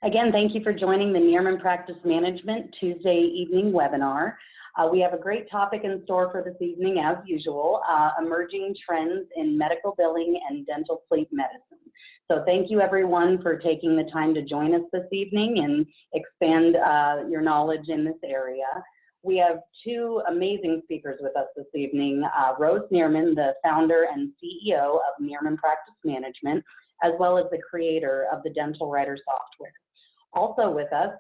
Again, thank you for joining the Nierman Practice Management Tuesday evening webinar. We have a great topic in store for this evening, as usual, emerging trends in medical billing and dental sleep medicine. So thank you everyone for taking the time to join us this evening and expand your knowledge in this area. We have two amazing speakers with us this evening, Rose Nierman, the founder and CEO of Nierman Practice Management, as well as the creator of the Dental Writer software. Also with us,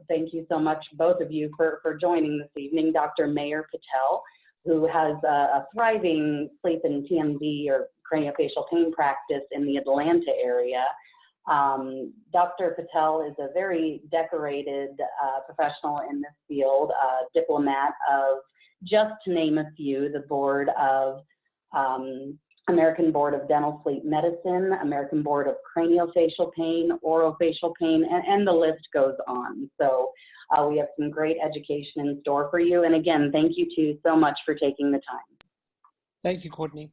thank you so much, both of you, for joining this evening, Dr. Mayoor Patel, who has a thriving sleep and TMD or craniofacial pain practice in the Atlanta area. Dr. Patel is a very decorated professional in this field, diplomat of, just to name a few, the board of American Board of Dental Sleep Medicine, American Board of Craniofacial Pain, Orofacial Pain, and the list goes on. So we have some great education in store for you. And again, thank you two so much for taking the time. Thank you, Courtney.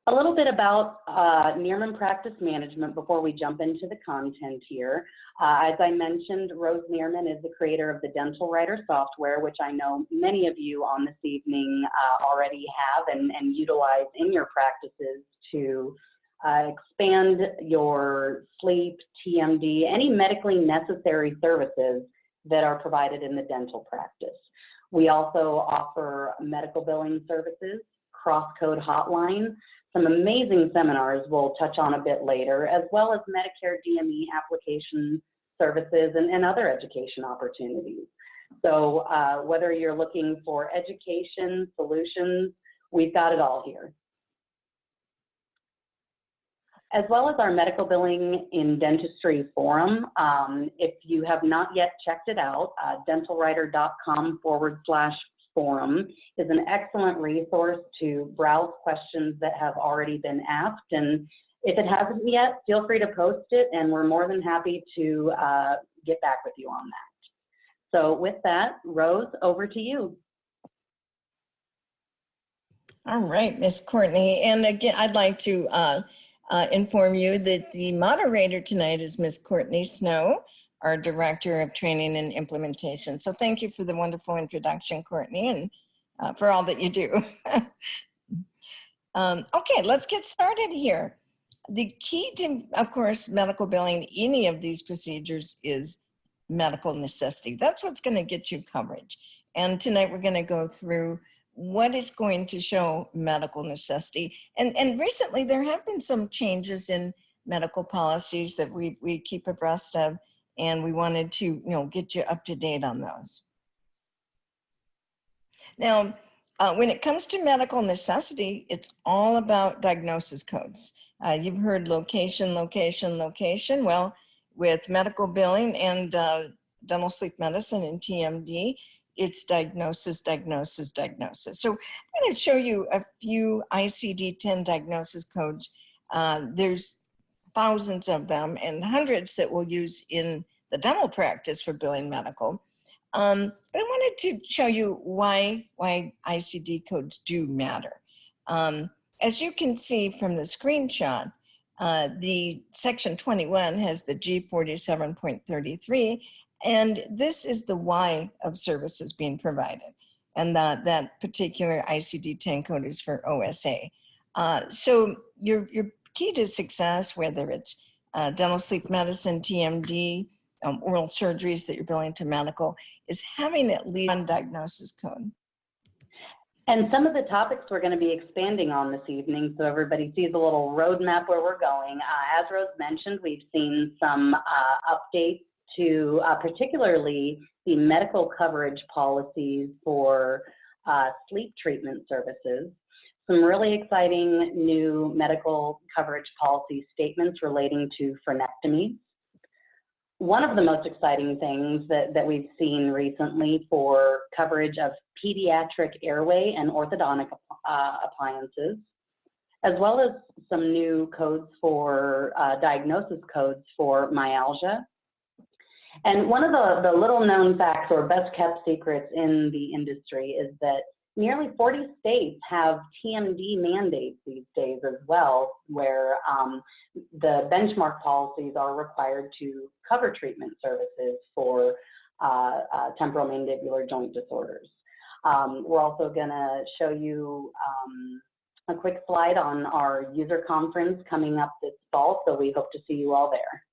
A little bit about Nierman Practice Management before we jump into the content here. As I mentioned, Rose Nierman is the creator of the Dental Writer software, which I know many of you on this evening already have and utilize in your practices to expand your sleep, TMD, any medically necessary services that are provided in the dental practice. We also offer medical billing services, cross-code hotline, some amazing seminars we'll touch on a bit later, as well as Medicare DME application services and other education opportunities. So whether you're looking for education, solutions, we've got it all here. As well as our medical billing in dentistry forum. If you have not yet checked it out, dentalwriter.com/forum is an excellent resource to browse questions that have already been asked. And if it hasn't yet, feel free to post it, and we're more than happy to get back with you on that. So with that, Rose, over to you. All right, Ms. Courtney. And again, I'd like to inform you that the moderator tonight is Ms. Courtney Snow, our Director of Training and Implementation. So thank you for the wonderful introduction, Courtney, and for all that you do. Okay, let's get started here. The key to, of course, medical billing, any of these procedures, is medical necessity. That's what's going to get you coverage. And tonight we're going to go through what is going to show medical necessity. And recently there have been some changes in medical policies that we keep abreast of, and we wanted to get you up to date on those. Now, when it comes to medical necessity, it's all about diagnosis codes. You've heard location, location, location. Well, with medical billing and dental sleep medicine and TMD, it's diagnosis, diagnosis, diagnosis. So I'm going to show you a few ICD-10 diagnosis codes. There's thousands of them and hundreds that we'll use in the dental practice for billing medical. But I wanted to show you why ICD codes do matter. As you can see from the screenshot, the section 21 has the G47.33, and this is the why of services being provided. And that particular ICD-10 code is for OSA. So your key to success, whether it's dental sleep medicine, TMD, oral surgeries that you're billing to medical, is having at least one diagnosis code. And some of the topics we're going to be expanding on this evening, so everybody sees a little roadmap where we're going. As Rose mentioned, we've seen some updates to particularly the medical coverage policies for sleep treatment services. Some really exciting new medical coverage policy statements relating to frenectomy. One of the most exciting things that we've seen recently for coverage of pediatric airway and orthodontic appliances, as well as some new codes for diagnosis codes for myalgia. And one of the little known facts or best kept secrets in the industry is that Nearly 40 states have TMD mandates these days as well, where the benchmark policies are required to cover treatment services for temporal mandibular joint disorders. We're also going to show you a quick slide on our user conference coming up this fall, so we hope to see you all there.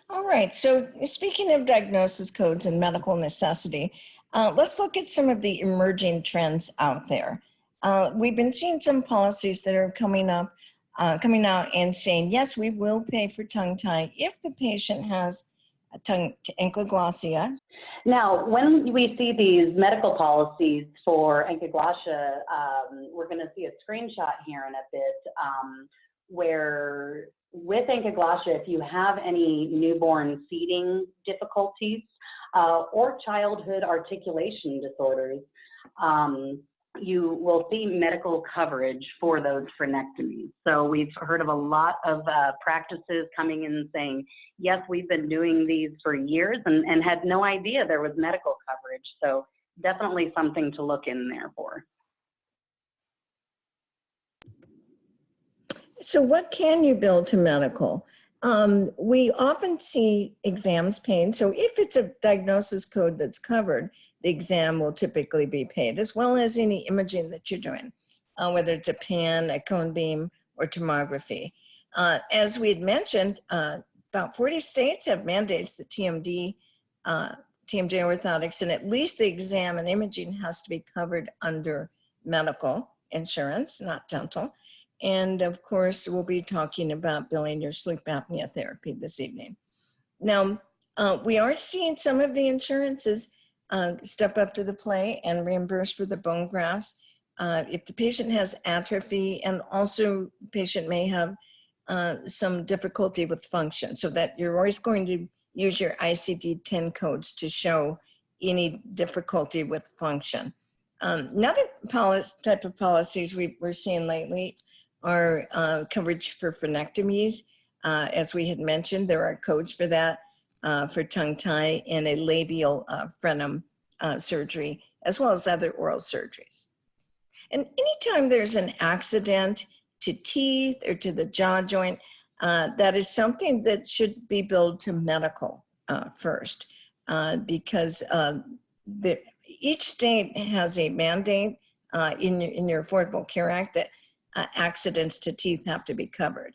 All right, so speaking of diagnosis codes and medical necessity, let's look at some of the emerging trends out there. We've been seeing some policies that are coming out and saying, yes, we will pay for tongue tie if the patient has a tongue ankyloglossia. Now, when we see these medical policies for ankyloglossia, we're going to see a screenshot here in a bit where with ankyloglossia, if you have any newborn feeding difficulties or childhood articulation disorders, you will see medical coverage for those frenectomies. So we've heard of a lot of practices coming in and saying, yes, we've been doing these for years and had no idea there was medical coverage. So definitely something to look in there for. So what can you bill to medical? We often see exams paid. So if it's a diagnosis code that's covered, the exam will typically be paid, as well as any imaging that you're doing, whether it's a pan, a cone beam, or tomography. As we had mentioned, about 40 states have mandates that TMJ orthotics, and at least the exam and imaging has to be covered under medical insurance, not dental. And of course, we'll be talking about billing your sleep apnea therapy this evening. Now, we are seeing some of the insurances step up to the plate and reimburse for the bone grafts. If the patient has atrophy, and also the patient may have some difficulty with function, so that you're always going to use your ICD-10 codes to show any difficulty with function. Another type of policies we're seeing lately are coverage for frenectomies. As we had mentioned, there are codes for that, for tongue tie and a labial frenum surgery, as well as other oral surgeries. And anytime there's an accident to teeth or to the jaw joint, that is something that should be billed to medical first, because each state has a mandate in your Affordable Care Act that accidents to teeth have to be covered.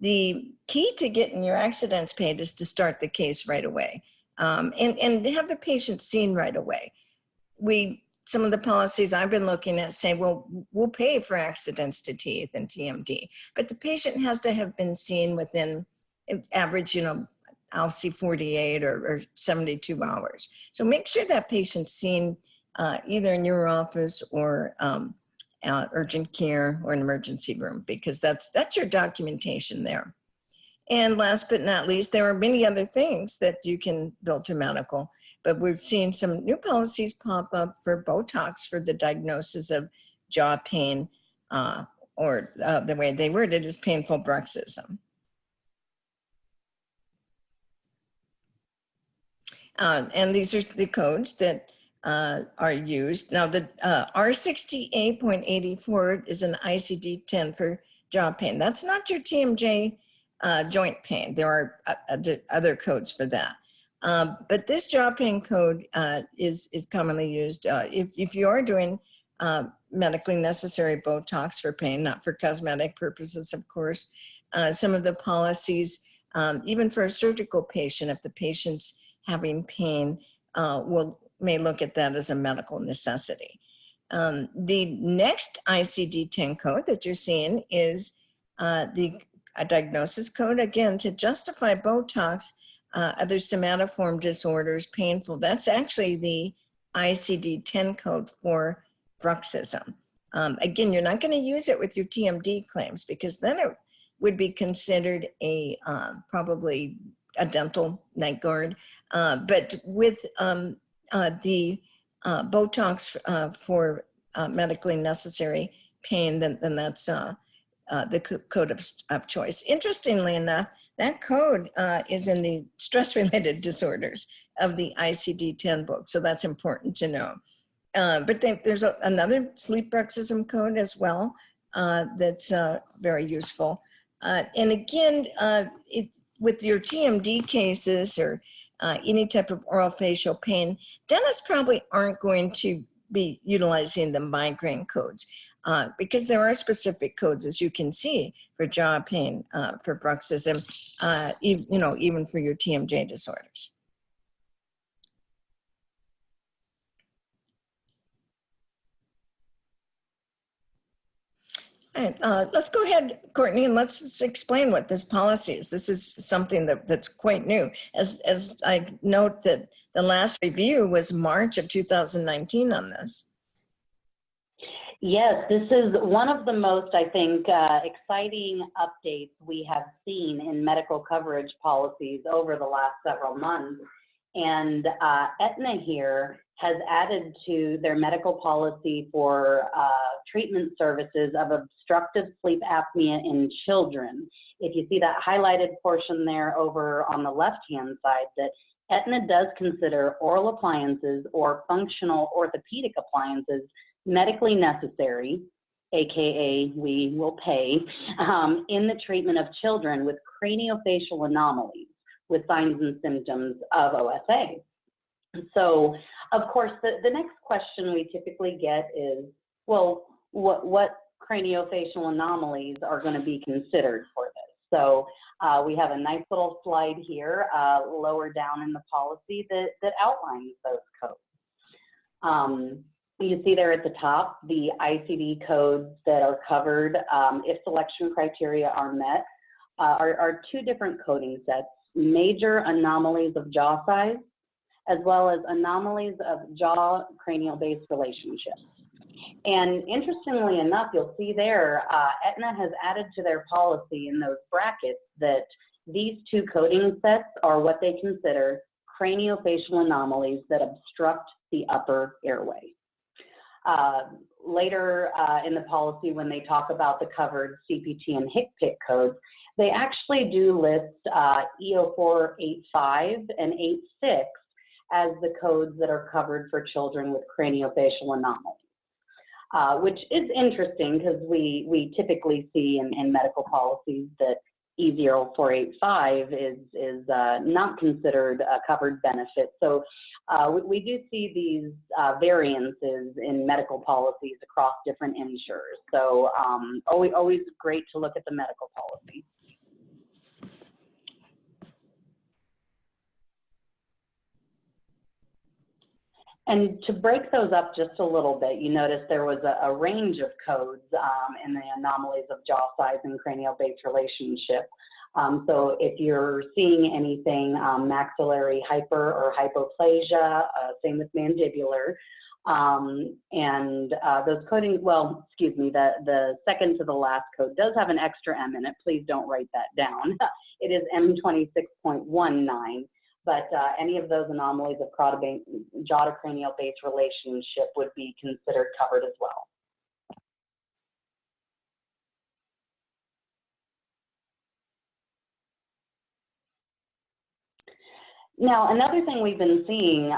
The key to getting your accidents paid is to start the case right away, and have the patient seen right away. Some of the policies I've been looking at say, well, we'll pay for accidents to teeth and TMD, but the patient has to have been seen within average, I'll see 48 or 72 hours. So make sure that patient's seen either in your office or urgent care or an emergency room, because that's your documentation there. And last but not least, there are many other things that you can bill to medical, but we've seen some new policies pop up for Botox for the diagnosis of jaw pain, or the way they word it is painful bruxism. And these are the codes that are used. Now, the R68.84 is an ICD-10 for jaw pain. That's not your TMJ joint pain. There are other codes for that. But this jaw pain code is commonly used if you are doing medically necessary Botox for pain, not for cosmetic purposes, of course. Some of the policies, even for a surgical patient, if the patient's having pain, may look at that as a medical necessity. The next ICD-10 code that you're seeing is a diagnosis code, again, to justify Botox, other somatoform disorders, painful. That's actually the ICD-10 code for bruxism. Again, you're not going to use it with your TMD claims, because then it would be considered probably a dental night guard. But with the Botox for medically necessary pain, then that's the code of choice. Interestingly enough, that code is in the stress-related disorders of the ICD-10 book. So that's important to know. But there's another sleep bruxism code as well that's very useful. And again, with your TMD cases or any type of oral facial pain, dentists probably aren't going to be utilizing the migraine codes because there are specific codes, as you can see, for jaw pain, for bruxism, even for your TMJ disorders. All right, let's go ahead, Courtney, and let's explain what this policy is. This is something that's quite new. As I note that the last review was March of 2019 on this. Yes, this is one of the most, I think, exciting updates we have seen in medical coverage policies over the last several months. And Aetna here has added to their medical policy for treatment services of obstructive sleep apnea in children. If you see that highlighted portion there over on the left-hand side, that Aetna does consider oral appliances or functional orthopedic appliances medically necessary, AKA we will pay, in the treatment of children with craniofacial anomalies with signs and symptoms of OSA. So, of course, the next question we typically get is, well, what craniofacial anomalies are going to be considered for this? So we have a nice little slide here lower down in the policy that outlines those codes. You see there at the top the ICD codes that are covered if selection criteria are met are two different coding sets: major anomalies of jaw size, as well as anomalies of jaw-cranial-based relationships. And interestingly enough, you'll see there, Aetna has added to their policy in those brackets that these two coding sets are what they consider craniofacial anomalies that obstruct the upper airway. Later in the policy, when they talk about the covered CPT and HCPCS codes, they actually do list E0485 and 86 as the codes that are covered for children with craniofacial anomalies, which is interesting because we typically see in medical policies that E0485 is not considered a covered benefit. So we do see these variances in medical policies across different insurers. So always great to look at the medical policy. And to break those up just a little bit, you notice there was a range of codes in the anomalies of jaw size and cranial-based relationship. So if you're seeing anything maxillary hyper or hypoplasia, same with mandibular, and those coding, well, excuse me, the second to the last code does have an extra M in it. Please don't write that down. It is M26.19. But any of those anomalies of jaw to cranial base relationship would be considered covered as well. Now, another thing we've been seeing,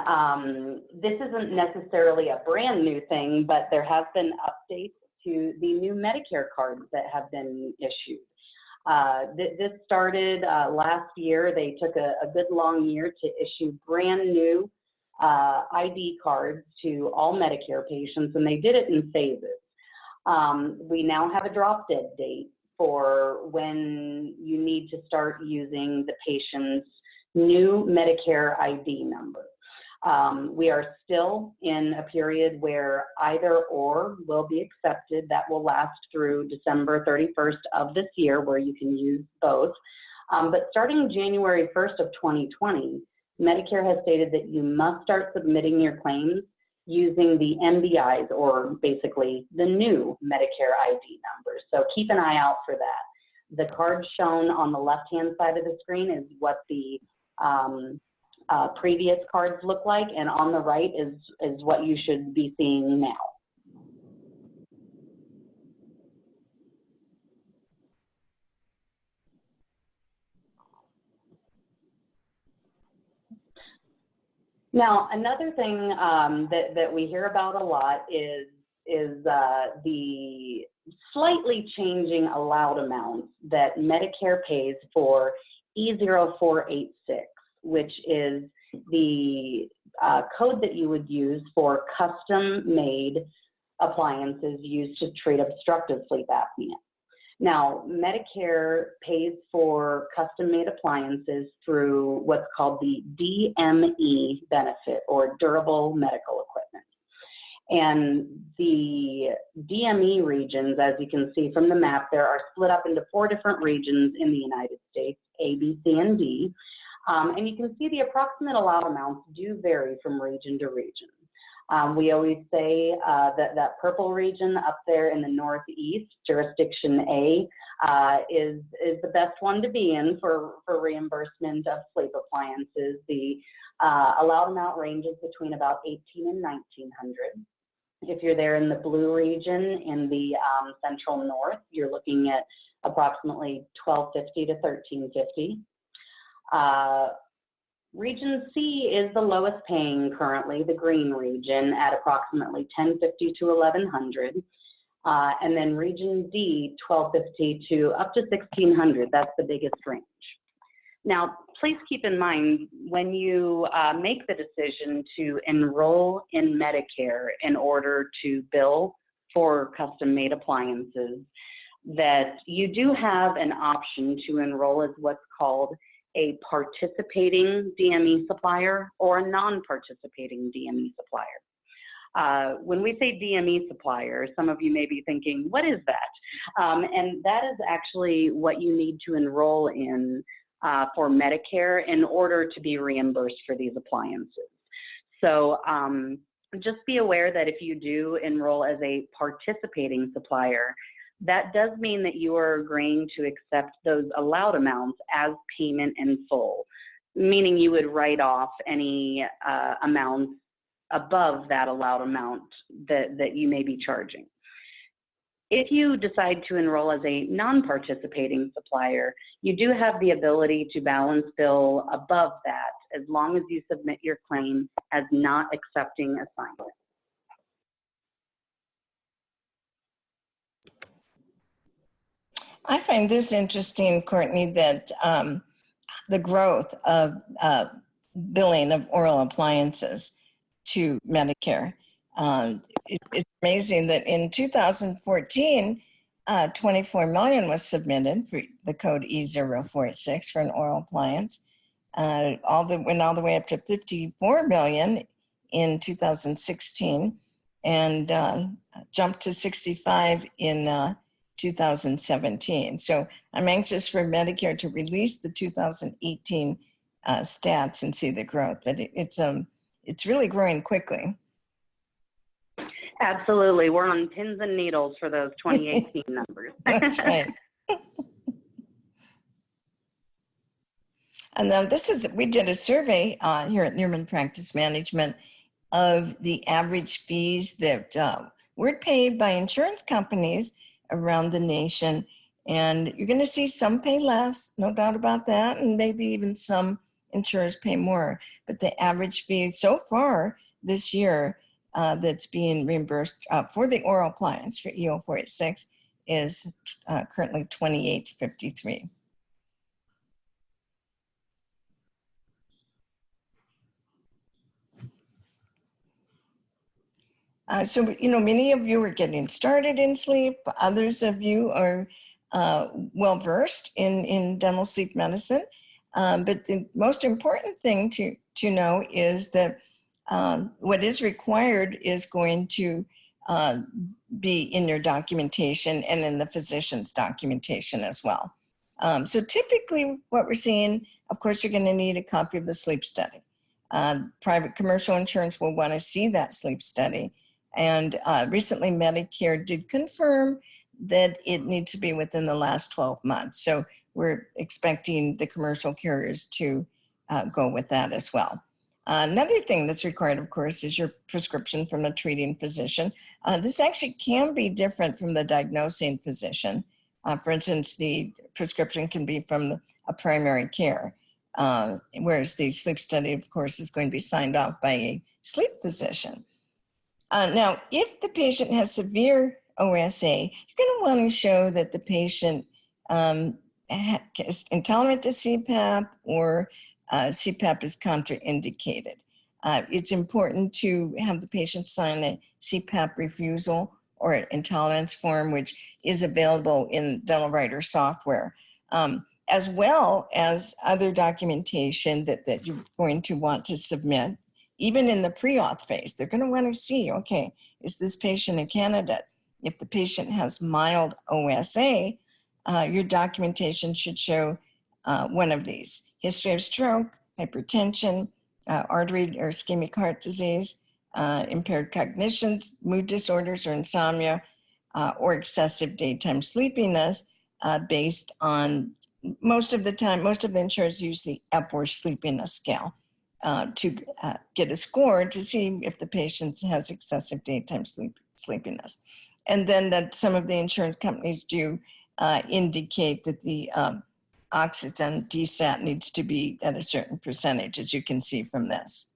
this isn't necessarily a brand new thing, but there have been updates to the new Medicare cards that have been issued. This started last year. They took a good long year to issue brand new ID cards to all Medicare patients, and they did it in phases. We now have a drop dead date for when you need to start using the patient's new Medicare ID number. We are still in a period where either or will be accepted. That will last through December 31st of this year, where you can use both. But starting January 1st of 2020, Medicare has stated that you must start submitting your claims using the MBIs, or basically the new Medicare ID numbers. So keep an eye out for that. The card shown on the left-hand side of the screen is what the previous cards look like, and on the right is what you should be seeing now. Now, another thing that we hear about a lot is the slightly changing allowed amounts that Medicare pays for E0486, which is the code that you would use for custom-made appliances used to treat obstructive sleep apnea. Now, Medicare pays for custom-made appliances through what's called the DME benefit, or durable medical equipment. And the DME regions, as you can see from the map, there are split up into 4 different regions in the United States, A, B, C, and D. And you can see the approximate allowed amounts do vary from region to region. We always say that purple region up there in the Northeast, jurisdiction A, is the best one to be in for reimbursement of sleep appliances. The allowed amount ranges between about $1,800 and $1,900. If you're there in the blue region in the central north, you're looking at approximately $1,250 to $1,350. Region C is the lowest paying currently, the green region, at approximately $1,050 to $1,100. And then region D, $1,250 to up to $1,600. That's the biggest range. Now, please keep in mind when you make the decision to enroll in Medicare in order to bill for custom-made appliances, that you do have an option to enroll as what's called a participating DME supplier or a non-participating DME supplier. When we say DME supplier, some of you may be thinking, what is that? And that is actually what you need to enroll in for Medicare in order to be reimbursed for these appliances. So just be aware that if you do enroll as a participating supplier, that does mean that you are agreeing to accept those allowed amounts as payment in full, meaning you would write off any amounts above that allowed amount that you may be charging. If you decide to enroll as a non-participating supplier, you do have the ability to balance bill above that as long as you submit your claim as not accepting assignment. I find this interesting, Courtney, that the growth of billing of oral appliances to Medicare. It's amazing that in 2014, 24 million was submitted for the code E0486 for an oral appliance. Went all the way up to 54 million in 2016 and jumped to 65 in 2017. So I'm anxious for Medicare to release the 2018 stats and see the growth, but it's really growing quickly. Absolutely. We're on pins and needles for those 2018 numbers. That's right. And now we did a survey here at Nierman Practice Management of the average fees that were paid by insurance companies around the nation. And you're going to see some pay less, no doubt about that, and maybe even some insurers pay more. But the average fee so far this year that's being reimbursed for the oral appliance for E0486 is currently $28.53. So, many of you are getting started in sleep. Others of you are well-versed in dental sleep medicine. But the most important thing to know is that what is required is going to be in your documentation and in the physician's documentation as well. So typically what we're seeing, of course, you're going to need a copy of the sleep study. Private commercial insurance will want to see that sleep study. And recently Medicare did confirm that it needs to be within the last 12 months. So we're expecting the commercial carriers to go with that as well. Another thing that's required, of course, is your prescription from a treating physician. This actually can be different from the diagnosing physician. For instance, the prescription can be from a primary care whereas the sleep study, of course, is going to be signed off by a sleep physician. Now, if the patient has severe OSA, you're going to want to show that the patient is intolerant to CPAP or CPAP is contraindicated. It's important to have the patient sign a CPAP refusal or an intolerance form, which is available in DelRed software, as well as other documentation that you're going to want to submit. Even in the pre-auth phase, they're going to want to see, okay, is this patient a candidate? If the patient has mild OSA, your documentation should show one of these: history of stroke, hypertension, artery or ischemic heart disease, impaired cognitions, mood disorders or insomnia, or excessive daytime sleepiness, based on, most of the insurers use the Epworth Sleepiness Scale to get a score to see if the patient has excessive daytime sleepiness. And then that some of the insurance companies do indicate that the oxygen DSAT needs to be at a certain percentage, as you can see from this.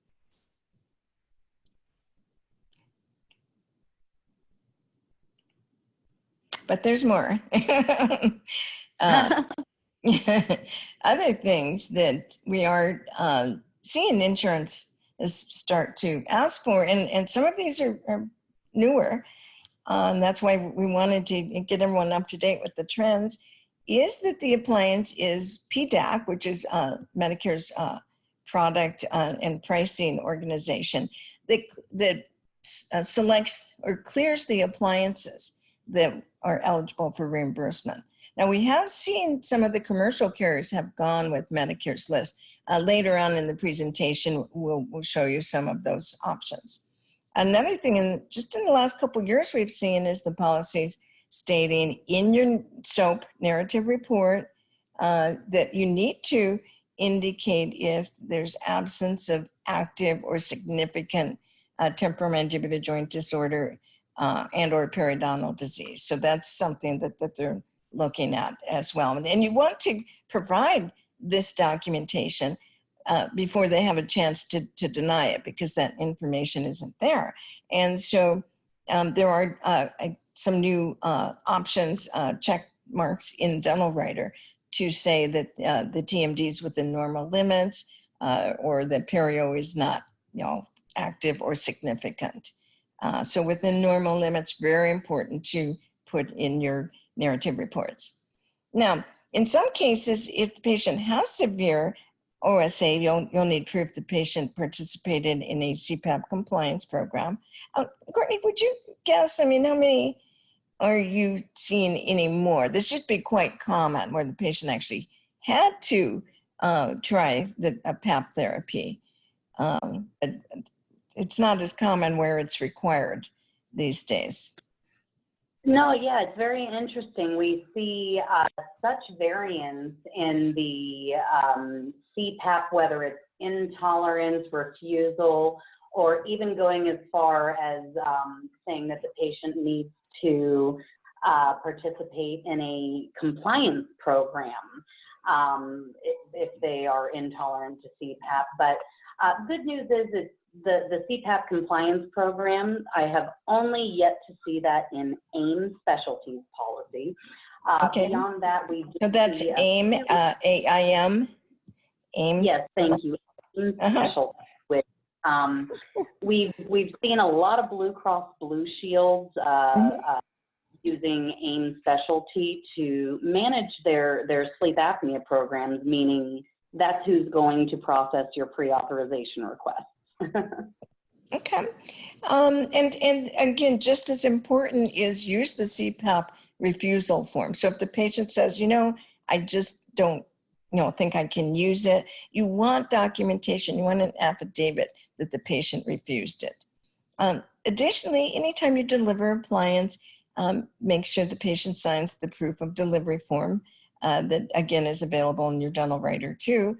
But there's more. Other things that we are seeing insurance is start to ask for, and some of these are newer. That's why we wanted to get everyone up to date with the trends, is that the appliance is PTAC, which is Medicare's product and pricing organization that selects or clears the appliances that are eligible for reimbursement. Now, we have seen some of the commercial carriers have gone with Medicare's list. Later on in the presentation, we'll show you some of those options. Another thing, just in the last couple of years we've seen, is the policies stating in your SOAP narrative report that you need to indicate if there's absence of active or significant temporomandibular joint disorder and or periodontal disease. So that's something that they're looking at as well. And you want to provide this documentation before they have a chance to deny it, because that information isn't there. And so there are some new options, check marks in DelRed to say that the TMD is within normal limits or that perio is not, active or significant. So within normal limits, very important to put in your narrative reports. Now, in some cases, if the patient has severe OSA, you'll need proof the patient participated in a CPAP compliance program. Courtney, would you guess, how many are you seeing anymore? This should be quite common, where the patient actually had to try the PAP therapy. It's not as common where it's required these days. No, yeah, it's very interesting. We see such variance in the CPAP, whether it's intolerance, refusal, or even going as far as saying that the patient needs to participate in a compliance program if they are intolerant to CPAP. But good news is it's the CPAP compliance program, I have only yet to see that in AIM specialties policy. Okay. Beyond that, we do. So that's AIM, AIM? AIM. Yes, thank you. AIM specialties, which we've seen a lot of Blue Cross Blue Shields using AIM specialty to manage their sleep apnea programs, meaning that's who's going to process your pre-authorization request. Okay. And again, just as important is use the CPAP refusal form. So if the patient says, I just don't, think I can use it, you want documentation, you want an affidavit that the patient refused it. Additionally, anytime you deliver appliance, make sure the patient signs the proof of delivery form that again is available in your DelRed too.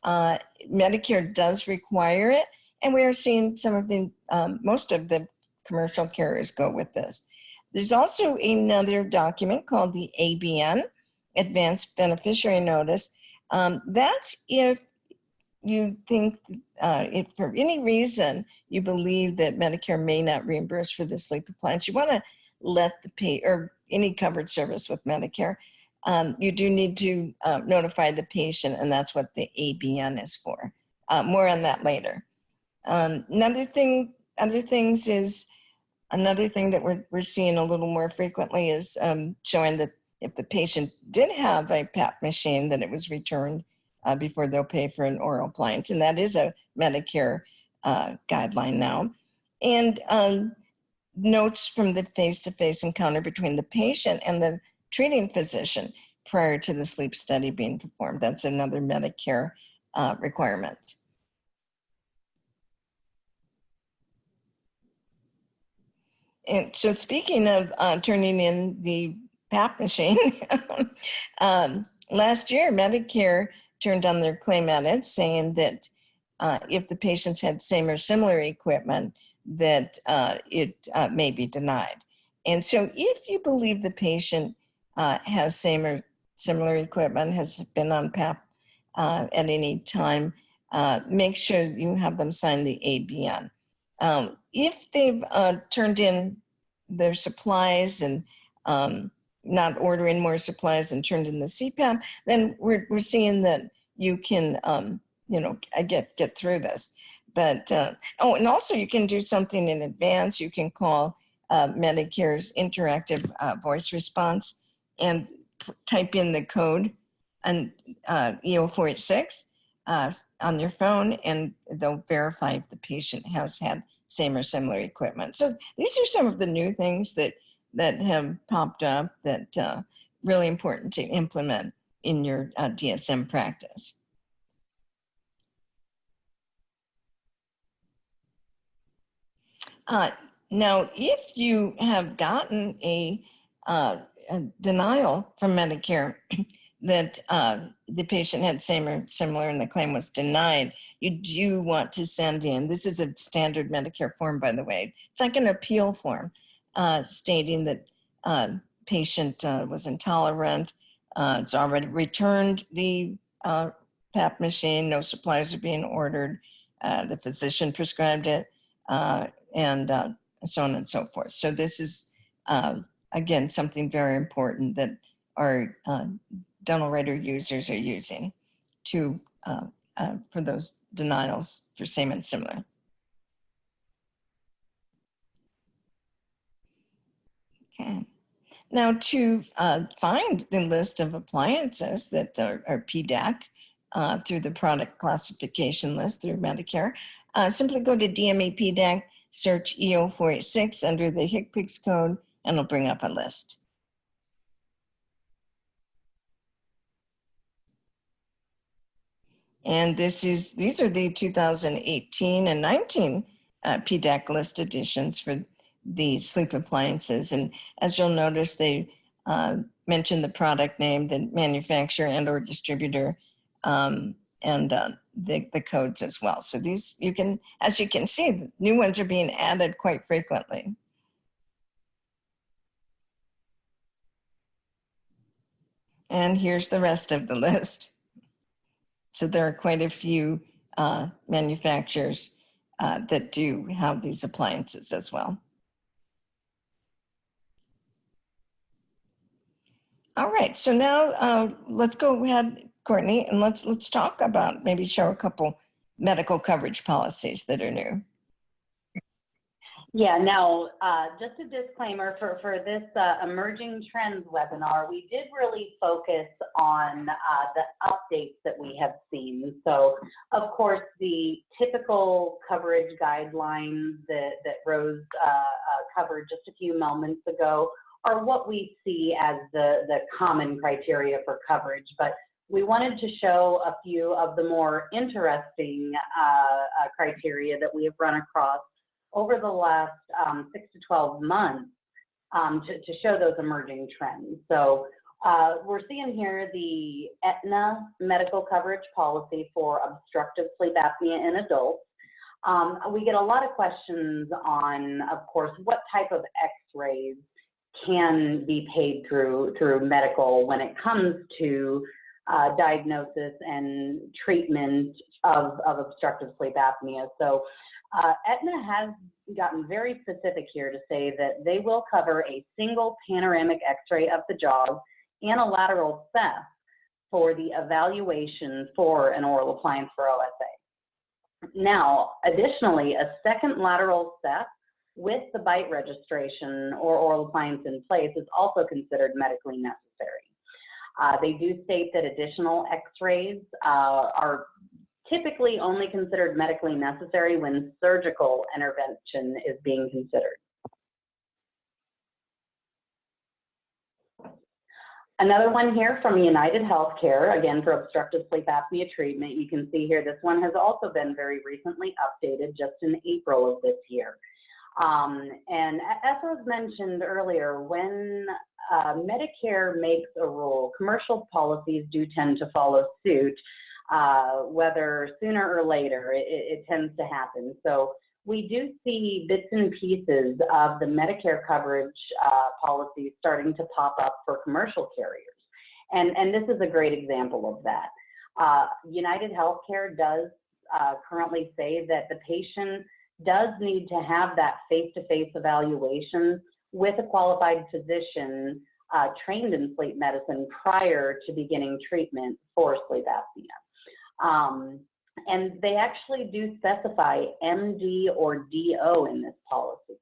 Medicare does require it. And we are seeing some of the, most of the commercial carriers go with this. There's also another document called the ABN, Advanced Beneficiary Notice. That's if you think if for any reason you believe that Medicare may not reimburse for the sleep appliance, you want to let the or any covered service with Medicare, you do need to notify the patient, and that's what the ABN is for. More on that later. Another thing that we're seeing a little more frequently is showing that if the patient did have a PAP machine, that it was returned before they'll pay for an oral appliance. And that is a Medicare guideline now. And notes from the face-to-face encounter between the patient and the treating physician prior to the sleep study being performed. That's another Medicare requirement. And so speaking of turning in the PAP machine, last year Medicare turned on their claim edits saying that if the patients had same or similar equipment, that it may be denied. And so if you believe the patient has same or similar equipment, has been on PAP at any time, make sure you have them sign the ABN. If they've turned in their supplies and not ordering more supplies and turned in the CPAP, then we're seeing that you can, get through this. But, and also you can do something in advance. You can call Medicare's interactive voice response and type in the code and EO486 on your phone, and they'll verify if the patient has had same or similar equipment. So these are some of the new things that have popped up that really important to implement in your DSM practice. Now, if you have gotten a denial from Medicare that the patient had same or similar and the claim was denied, you do want to send in, this is a standard Medicare form, by the way. It's like an appeal form stating that patient was intolerant, it's already returned the PAP machine, no supplies are being ordered, the physician prescribed it, and so on and so forth. So this is, again, something very important that our dental writer users are using to for those denials for same and similar. Okay. Now to find the list of appliances that are PTAC through the product classification list through Medicare, simply go to DME PTAC, search EO486 under the HCPCS code, and it'll bring up a list. And these are the 2018 and 19 PTAC list editions for the sleep appliances. And as you'll notice, they mention the product name, the manufacturer and or distributor, and the codes as well. So these, you can, as you can see, the new ones are being added quite frequently. And here's the rest of the list. So there are quite a few manufacturers that do have these appliances as well. All right, so now let's go ahead, Courtney, and let's talk about, maybe show a couple medical coverage policies that are new. Yeah, now, just a disclaimer for this Emerging Trends webinar, we did really focus on the updates that we have seen. So, of course, the typical coverage guidelines that Rose covered just a few moments ago are what we see as the common criteria for coverage. But we wanted to show a few of the more interesting criteria that we have run across over the last 6 to 12 months to show those emerging trends. So we're seeing here the Aetna medical coverage policy for obstructive sleep apnea in adults. We get a lot of questions on, of course, what type of x-rays can be paid through medical when it comes to diagnosis and treatment of obstructive sleep apnea. So Aetna has gotten very specific here to say that they will cover a single panoramic x-ray of the jaws and a lateral ceph for the evaluation for an oral appliance for OSA. Now, additionally, a second lateral ceph with the bite registration or oral appliance in place is also considered medically necessary. They do state that additional x-rays are typically only considered medically necessary when surgical intervention is being considered. Another one here from United Healthcare, again for obstructive sleep apnea treatment. You can see here this one has also been very recently updated just in April of this year. And as was mentioned earlier, when Medicare makes a rule, commercial policies do tend to follow suit, whether sooner or later, it tends to happen. So we do see bits and pieces of the Medicare coverage policies starting to pop up for commercial carriers. And this is a great example of that. United Healthcare does currently say that the patient does need to have that face-to-face evaluation with a qualified physician trained in sleep medicine prior to beginning treatment for sleep apnea. And they actually do specify MD or DO in this policy,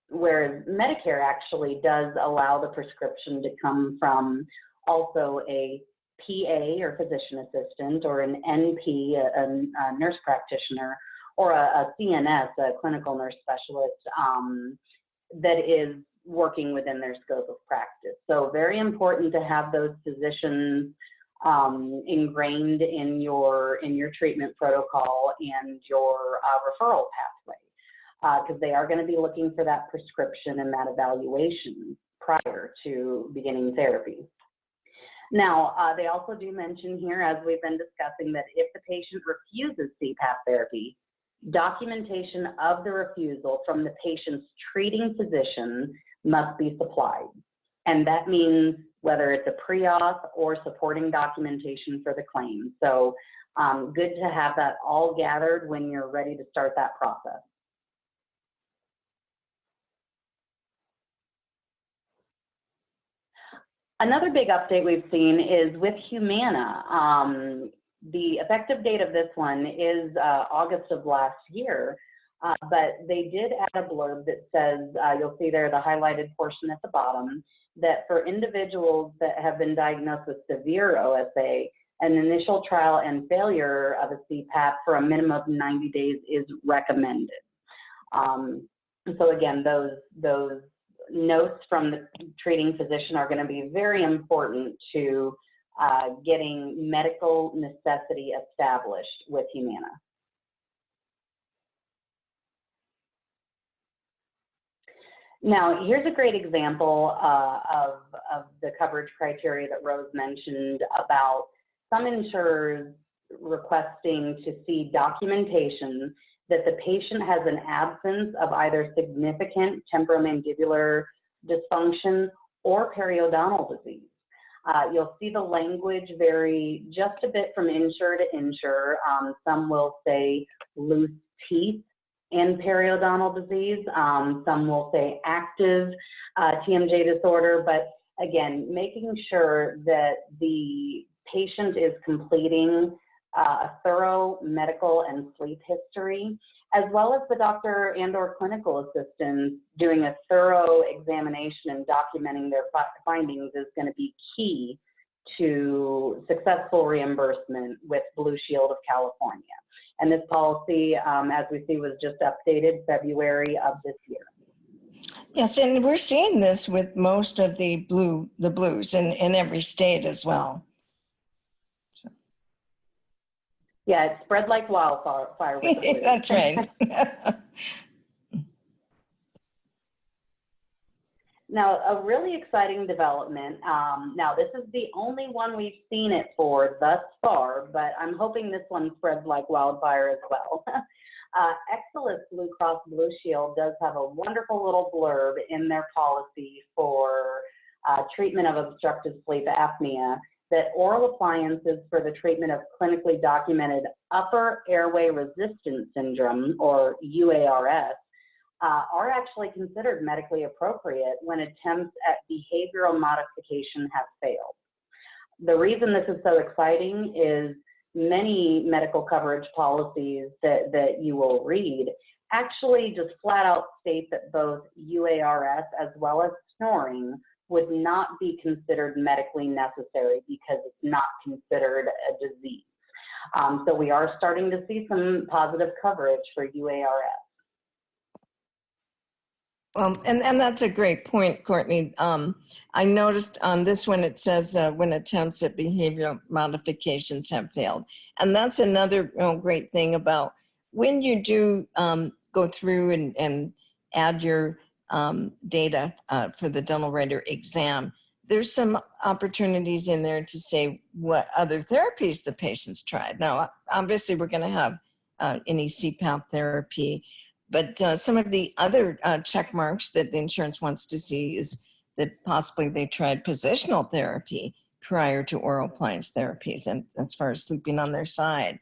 whereas Medicare actually does allow the prescription to come from also a PA or physician assistant, or an NP, a nurse practitioner, or a CNS, a clinical nurse specialist, that is working within their scope of practice. So very important to have those physicians ingrained in your treatment protocol and your referral pathway, because they are going to be looking for that prescription and that evaluation prior to beginning therapy. Now, they also do mention here, as we've been discussing, that if the patient refuses CPAP therapy, documentation of the refusal from the patient's treating physician must be supplied. And that means whether it's a pre-auth or supporting documentation for the claim. So good to have that all gathered when you're ready to start that process. Another big update we've seen is with Humana. The effective date of this one is August of last year, but they did add a blurb that says, you'll see there the highlighted portion at the bottom, that for individuals that have been diagnosed with severe OSA, an initial trial and failure of a CPAP for a minimum of 90 days is recommended. So again, those notes from the treating physician are going to be very important to getting medical necessity established with Humana. Now, here's a great example of the coverage criteria that Rose mentioned about some insurers requesting to see documentation that the patient has an absence of either significant temporomandibular dysfunction or periodontal disease. You'll see the language vary just a bit from insurer to insurer. Some will say loose teeth and periodontal disease. Some will say active TMJ disorder, but again, making sure that the patient is completing a thorough medical and sleep history, as well as the doctor and or clinical assistant doing a thorough examination and documenting their findings is going to be key to successful reimbursement with Blue Shield of California. And this policy, as we see, was just updated February of this year. Yes, and we're seeing this with most of the blues in every state as well. Yeah, it spread like wildfire with the blues. That's right. Now, a really exciting development. Now, this is the only one we've seen it for thus far, but I'm hoping this one spreads like wildfire as well. Excelis Blue Cross Blue Shield does have a wonderful little blurb in their policy for treatment of obstructive sleep apnea that oral appliances for the treatment of clinically documented upper airway resistance syndrome, or UARS, are actually considered medically appropriate when attempts at behavioral modification have failed. The reason this is so exciting is many medical coverage policies that you will read actually just flat out state that both UARS as well as snoring would not be considered medically necessary because it's not considered a disease. So we are starting to see some positive coverage for UARS. And that's a great point, Courtney. I noticed on this one, it says when attempts at behavioral modifications have failed. And that's another great thing about when you do go through and add your data for the DelRed exam, there's some opportunities in there to say what other therapies the patient's tried. Now, obviously, we're going to have any CPAP therapy, but some of the other check marks that the insurance wants to see is that possibly they tried positional therapy prior to oral appliance therapies, and as far as sleeping on their side,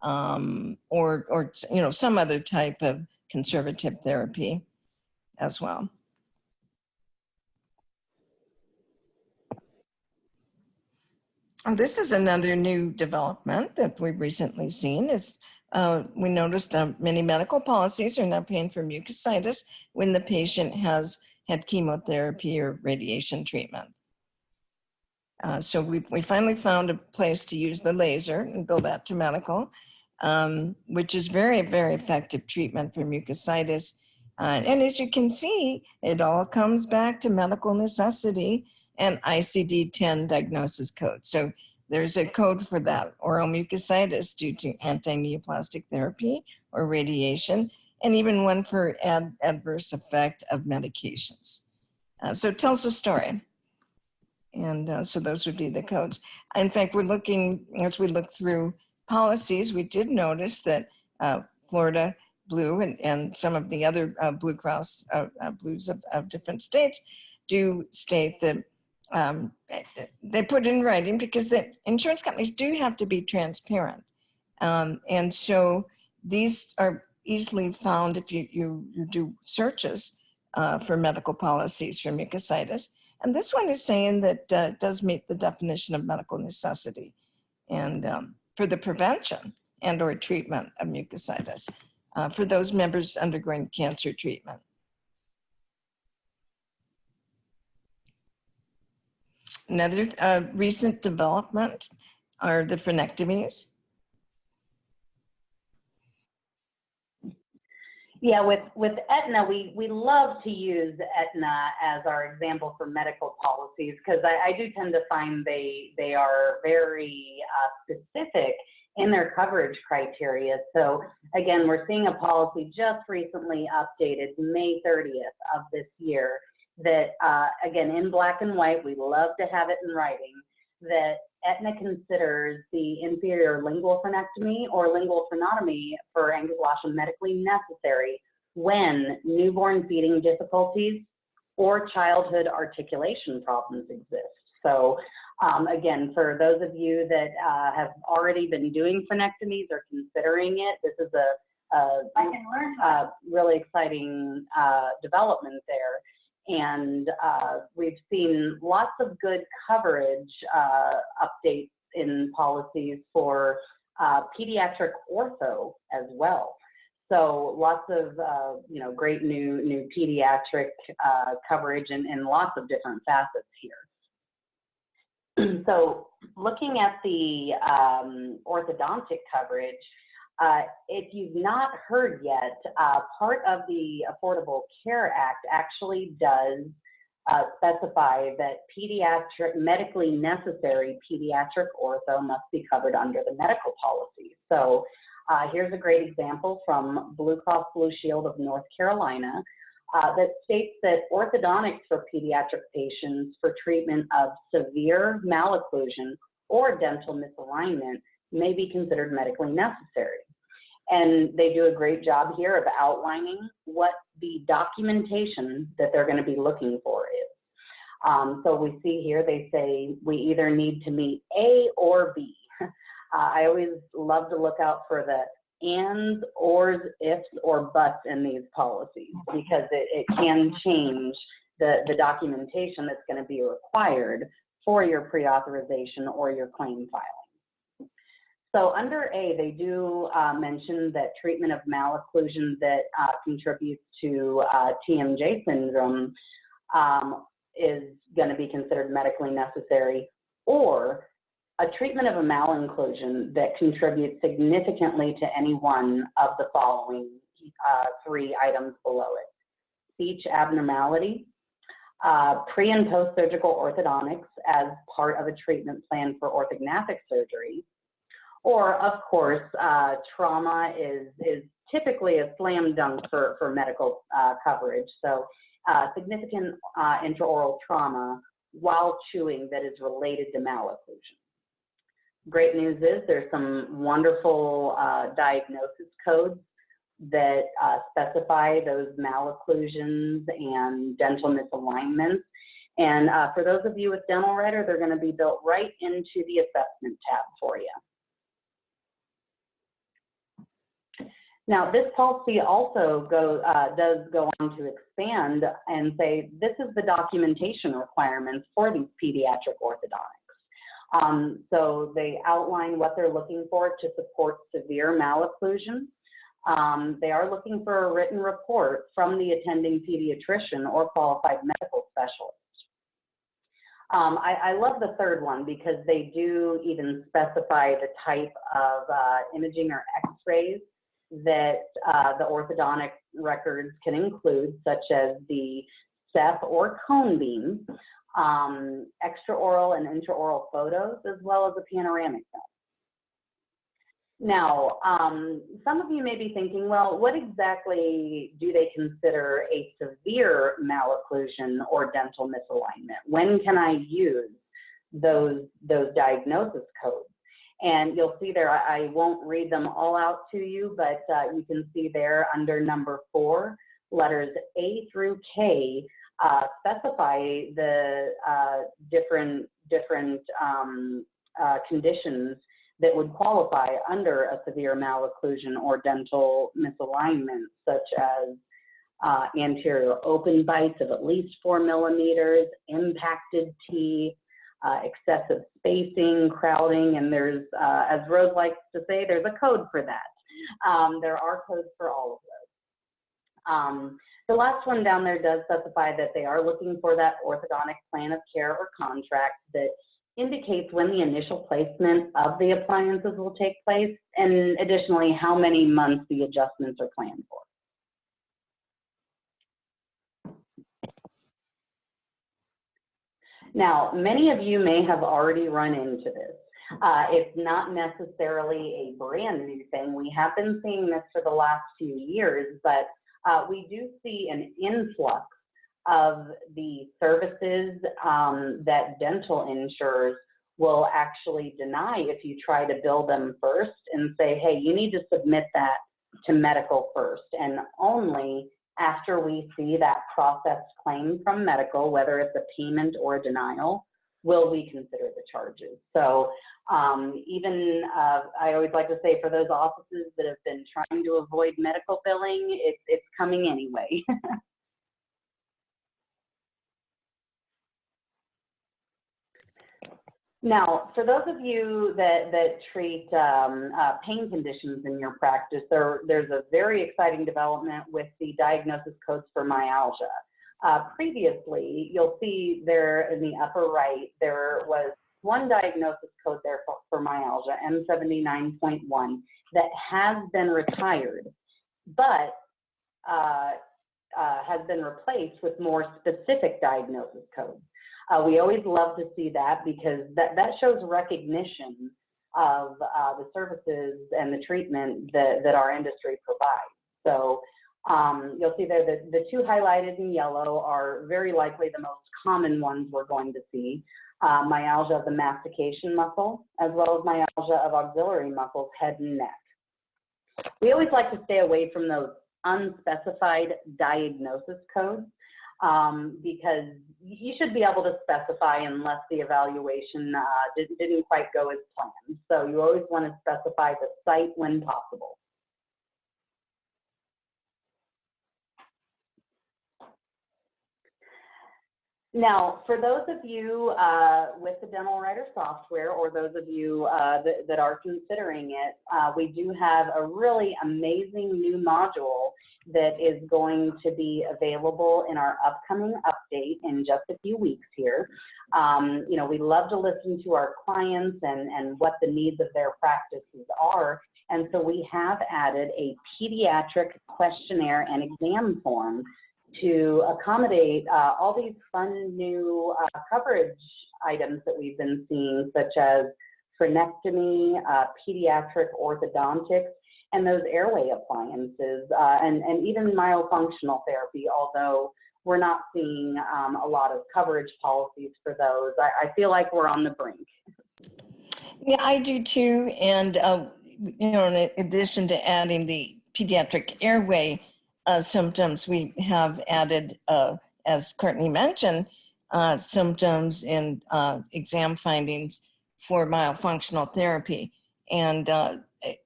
or some other type of conservative therapy as well. And this is another new development that we've recently seen is we noticed many medical policies are now paying for mucositis when the patient has had chemotherapy or radiation treatment. So we finally found a place to use the laser and bill that to medical, which is very, very effective treatment for mucositis. And as you can see, it all comes back to medical necessity and ICD-10 diagnosis code. So there's a code for that, oral mucositis due to anti-neoplastic therapy or radiation, and even one for adverse effect of medications. So it tells a story. And so those would be the codes. In fact, we're looking, as we look through policies, we did notice that Florida Blue and some of the other Blue Cross Blues of different states do state that they put in writing because the insurance companies do have to be transparent. And so these are easily found if you do searches for medical policies for mucositis. And this one is saying that it does meet the definition of medical necessity and for the prevention and or treatment of mucositis for those members undergoing cancer treatment. Another recent development are the frenectomies. Yeah, with Aetna, we love to use Aetna as our example for medical policies because I do tend to find they are very specific in their coverage criteria. So again, we're seeing a policy just recently updated May 30th of this year that, again, in black and white, we love to have it in writing, that Aetna considers the inferior lingual frenectomy or lingual frenotomy for ankylosing medically necessary when newborn feeding difficulties or childhood articulation problems exist. So again, for those of you that have already been doing frenectomies or considering it, this is a really exciting development there. And we've seen lots of good coverage updates in policies for pediatric ortho as well. So lots of great new pediatric coverage in lots of different facets here. So looking at the orthodontic coverage, if you've not heard yet, part of the Affordable Care Act actually does specify that medically necessary pediatric ortho must be covered under the medical policy. So here's a great example from Blue Cross Blue Shield of North Carolina that states that orthodontics for pediatric patients for treatment of severe malocclusion or dental misalignment may be considered medically necessary. And they do a great job here of outlining what the documentation that they're going to be looking for is. So we see here, they say we either need to meet A or B. I always love to look out for the ands, ors, ifs, or buts in these policies, because it can change the documentation that's going to be required for your pre-authorization or your claim filing. So under A, they do mention that treatment of malocclusion that contributes to TMJ syndrome is going to be considered medically necessary, or a treatment of a malocclusion that contributes significantly to any one of the following 3 items below it: speech abnormality, pre and post-surgical orthodontics as part of a treatment plan for orthognathic surgery, or of course, trauma is typically a slam dunk for medical coverage. So significant intraoral trauma while chewing that is related to malocclusion. Great news is there's some wonderful diagnosis codes that specify those malocclusions and dental misalignments. And for those of you with DelRed, they're going to be built right into the assessment tab for you. Now, this policy also does go on to expand and say this is the documentation requirements for these pediatric orthodontics. So they outline what they're looking for to support severe malocclusion. They are looking for a written report from the attending pediatrician or qualified medical specialist. I love the third one because they do even specify the type of imaging or x-rays that the orthodontic records can include, such as the SEP or cone beam, extraoral and intraoral photos, as well as a panoramic film. Now, some of you may be thinking, well, what exactly do they consider a severe malocclusion or dental misalignment? When can I use those diagnosis codes? And you'll see there, I won't read them all out to you, but you can see there under number 4, letters A through K specify the different conditions that would qualify under a severe malocclusion or dental misalignment, such as anterior open bites of at least 4 millimeters, impacted teeth, excessive spacing, crowding, and there's, as Rose likes to say, there's a code for that. There are codes for all of those. The last one down there does specify that they are looking for that orthodontic plan of care or contract that indicates when the initial placement of the appliances will take place, and additionally, how many months the adjustments are planned for. Now, many of you may have already run into this. It's not necessarily a brand new thing. We have been seeing this for the last few years, but we do see an influx of the services that dental insurers will actually deny if you try to bill them first and say, hey, you need to submit that to medical first, and only after we see that processed claim from medical, whether it's a payment or a denial, will we consider the charges. So even, I always like to say, for those offices that have been trying to avoid medical billing, it's coming anyway. Now, for those of you that treat pain conditions in your practice, there's a very exciting development with the diagnosis codes for myalgia. Previously, you'll see there in the upper right, there was one diagnosis code there for myalgia, M79.1, that has been retired, but has been replaced with more specific diagnosis codes. We always love to see that because that shows recognition of the services and the treatment that our industry provides. So you'll see there that the 2 highlighted in yellow are very likely the most common ones we're going to see. Myalgia of the mastication muscle, as well as myalgia of auxiliary muscles, head and neck. We always like to stay away from those unspecified diagnosis codes because you should be able to specify unless the evaluation didn't quite go as planned. So you always want to specify the site when possible. Now, for those of you with the DelRed software, or those of you that are considering it, we do have a really amazing new module that is going to be available in our upcoming update in just a few weeks here. You know, we love to listen to our clients and what the needs of their practices are. And so we have added a pediatric questionnaire and exam form to accommodate all these fun new coverage items that we've been seeing, such as frenectomy, pediatric orthodontics, and those airway appliances, and even myofunctional therapy, although we're not seeing a lot of coverage policies for those. I feel like we're on the brink. Yeah, I do too. And, you know, in addition to adding the pediatric airway symptoms, we have added, as Courtney mentioned, symptoms and exam findings for myofunctional therapy. And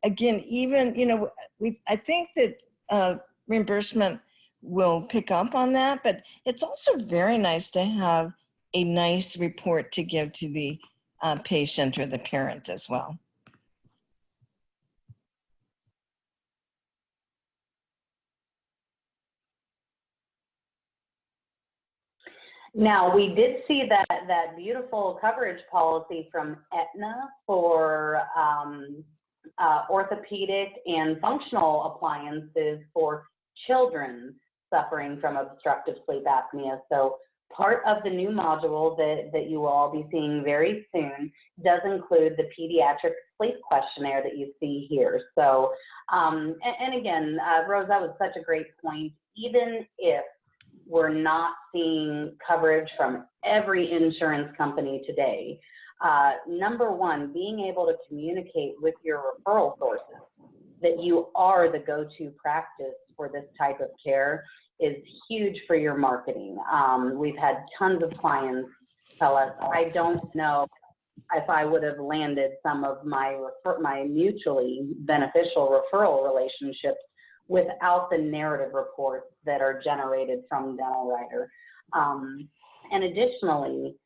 again, even, you know, I think that reimbursement will pick up on that, but it's also very nice to have a nice report to give to the patient or the parent as well. Now, we did see that beautiful coverage policy from Aetna for orthopedic and functional appliances for children suffering from obstructive sleep apnea. So part of the new module that you will all be seeing very soon does include the pediatric sleep questionnaire that you see here. So, and again, Rose, that was such a great point. Even if we're not seeing coverage from every insurance company today, number one, being able to communicate with your referral sources that you are the go-to practice for this type of care is huge for your marketing. We've had tons of clients tell us, I don't know if I would have landed some of my mutually beneficial referral relationships without the narrative reports that are generated from DelRed. And additionally,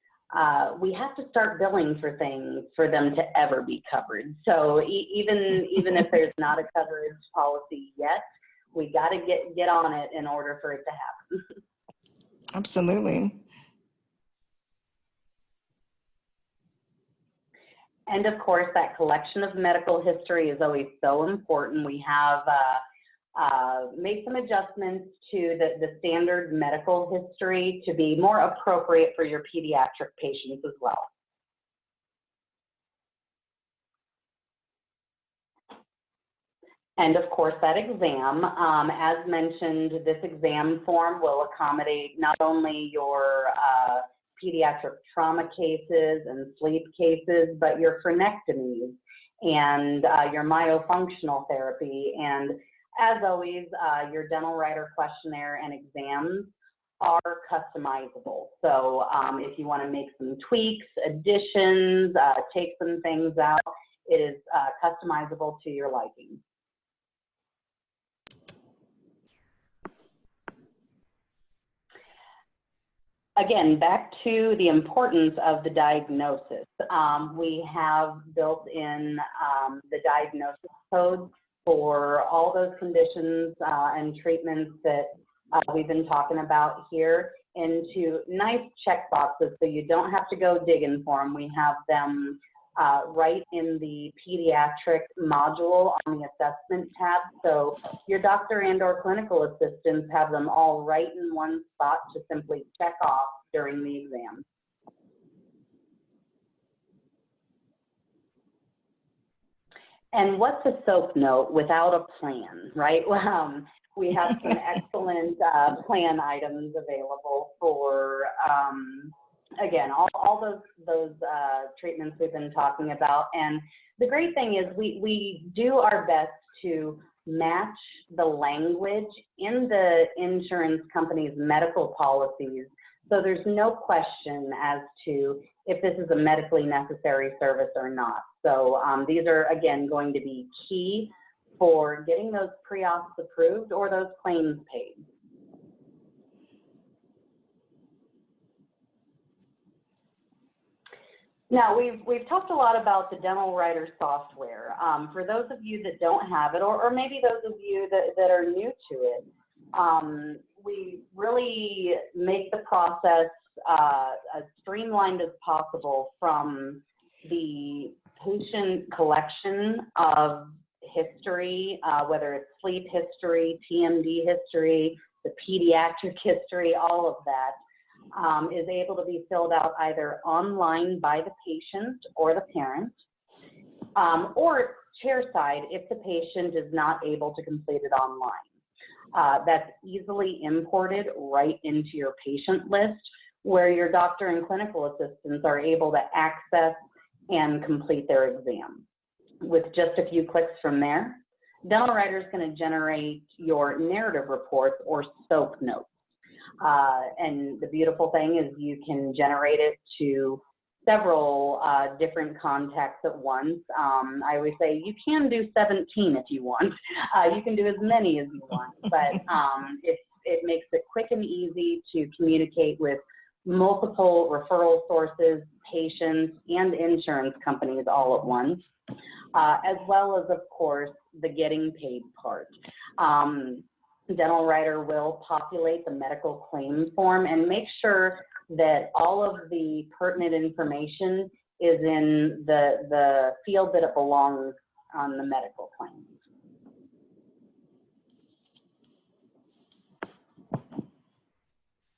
we have to start billing for things for them to ever be covered. So even if there's not a coverage policy yet, we got to get on it in order for it to happen. Absolutely. And of course, that collection of medical history is always so important. We have made some adjustments to the standard medical history to be more appropriate for your pediatric patients as well. And of course, that exam, as mentioned, this exam form will accommodate not only your pediatric trauma cases and sleep cases, but your frenectomies and your myofunctional therapy. And as always, your DelRed questionnaire and exams are customizable. So if you want to make some tweaks, additions, take some things out, it is customizable to your liking. Again, back to the importance of the diagnosis. We have built in the diagnosis codes for all those conditions and treatments that we've been talking about here into nice check boxes so you don't have to go digging for them. We have them right in the pediatric module on the assessment tab. So your doctor and/or clinical assistants have them all right in one spot to simply check off during the exam. And what's a SOAP note without a plan, right? We have some excellent plan items available for, again, all those treatments we've been talking about. And the great thing is we do our best to match the language in the insurance company's medical policies, so there's no question as to if this is a medically necessary service or not. So these are, again, going to be key for getting those pre-ops approved or those claims paid. Now, we've talked a lot about the dental writer software. For those of you that don't have it, or maybe those of you that are new to it, we really make the process as streamlined as possible from the patient collection of history, whether it's sleep history, TMD history, the pediatric history, all of that. Is able to be filled out either online by the patient or the parent, or chairside if the patient is not able to complete it online. That's easily imported right into your patient list, where your doctor and clinical assistants are able to access and complete their exam. With just a few clicks from there, Dental Writer is going to generate your narrative reports or SOAP notes. And the beautiful thing is you can generate it to several different contacts at once. I always say you can do 17 if you want. You can do as many as you want, but it makes it quick and easy to communicate with multiple referral sources, patients, and insurance companies all at once, as well as, of course, the getting paid part. Dental Writer will populate the medical claim form and make sure that all of the pertinent information is in the field that it belongs on the medical claim.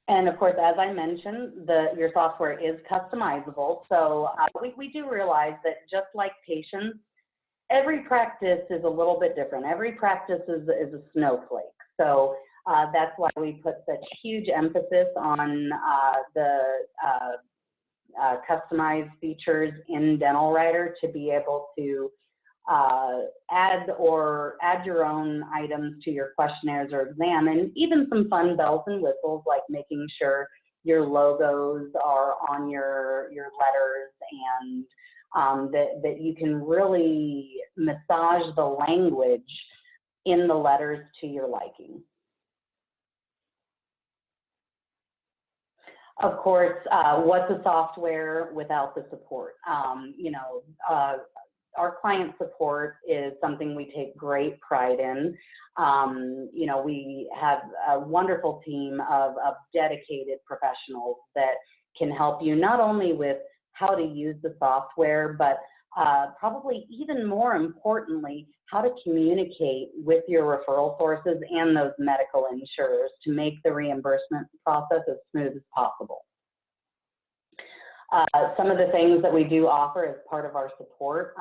And of course, as I mentioned, your software is customizable. So we do realize that just like patients, every practice is a little bit different. Every practice is a snowflake. So that's why we put such huge emphasis on the customized features in Dental Writer to be able to add your own items to your questionnaires or exam, and even some fun bells and whistles like making sure your logos are on your letters, and that you can really massage the language in the letters to your liking. Of course, what's a software without the support? Our client support is something we take great pride in. We have a wonderful team of dedicated professionals that can help you not only with how to use the software, but probably even more importantly, how to communicate with your referral sources and those medical insurers to make the reimbursement process as smooth as possible. Some of the things that we do offer as part of our support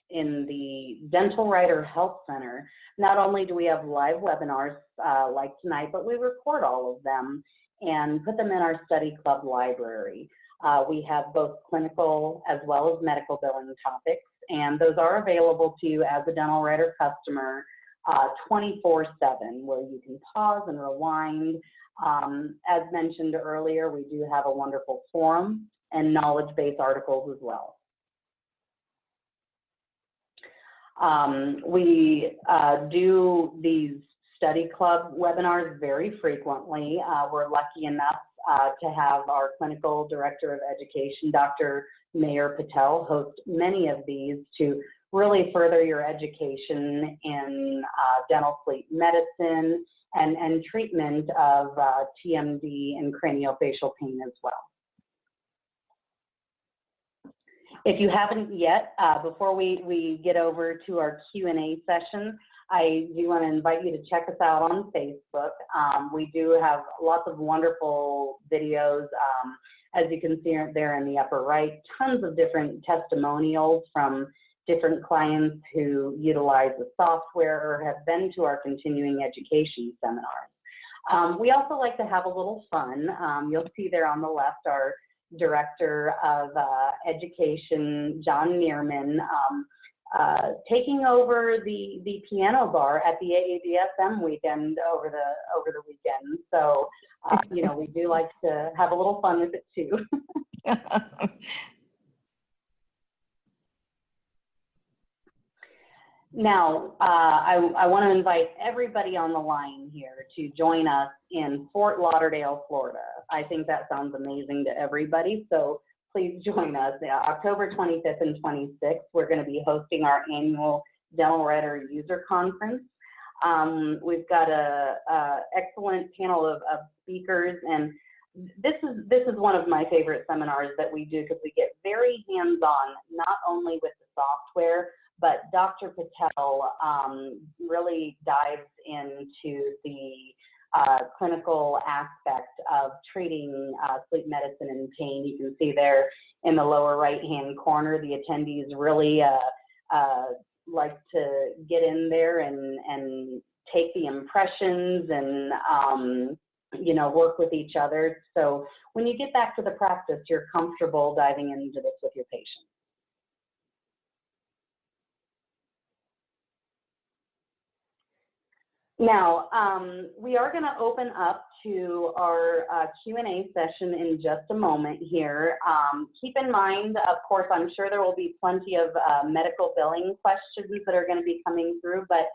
in the Dental Writer Health Center, not only do we have live webinars like tonight, but we record all of them and put them in our study club library. We have both clinical as well as medical billing topics, and those are available to you as a Dental Writer customer 24/7, where you can pause and rewind. As mentioned earlier, we do have a wonderful forum and knowledge-based articles as well. We do these study club webinars very frequently. We're lucky enough to have our clinical director of education, Dr. Mayoor Patel, host many of these to really further your education in dental sleep medicine and treatment of TMD and craniofacial pain as well. If you haven't yet, before we get over to our Q&A session, I do want to invite you to check us out on Facebook. We do have lots of wonderful videos, as you can see there in the upper right, tons of different testimonials from different clients who utilize the software or have been to our continuing education seminars. We also like to have a little fun. You'll see there on the left our Director of Education, John Nierman, taking over the piano bar at the AADSM weekend over the weekend. So, you know, we do like to have a little fun with it too. Now, I want to invite everybody on the line here to join us in Fort Lauderdale, Florida. I think that sounds amazing to everybody, so please join us. October 25th and 26th, we're going to be hosting our annual DelRed user conference. We've got a excellent panel of speakers, and this is one of my favorite seminars that we do because we get very hands-on, not only with the software, but Dr. Patel really dives into the clinical aspect of treating sleep medicine and pain. You can see there in the lower right-hand corner, the attendees really like to get in there and take the impressions and you know, work with each other. So when you get back to the practice, you're comfortable diving into this with your patient. Now, we are going to open up to our Q&A session in just a moment here. Keep in mind, of course, I'm sure there will be plenty of medical billing questions that are going to be coming through, but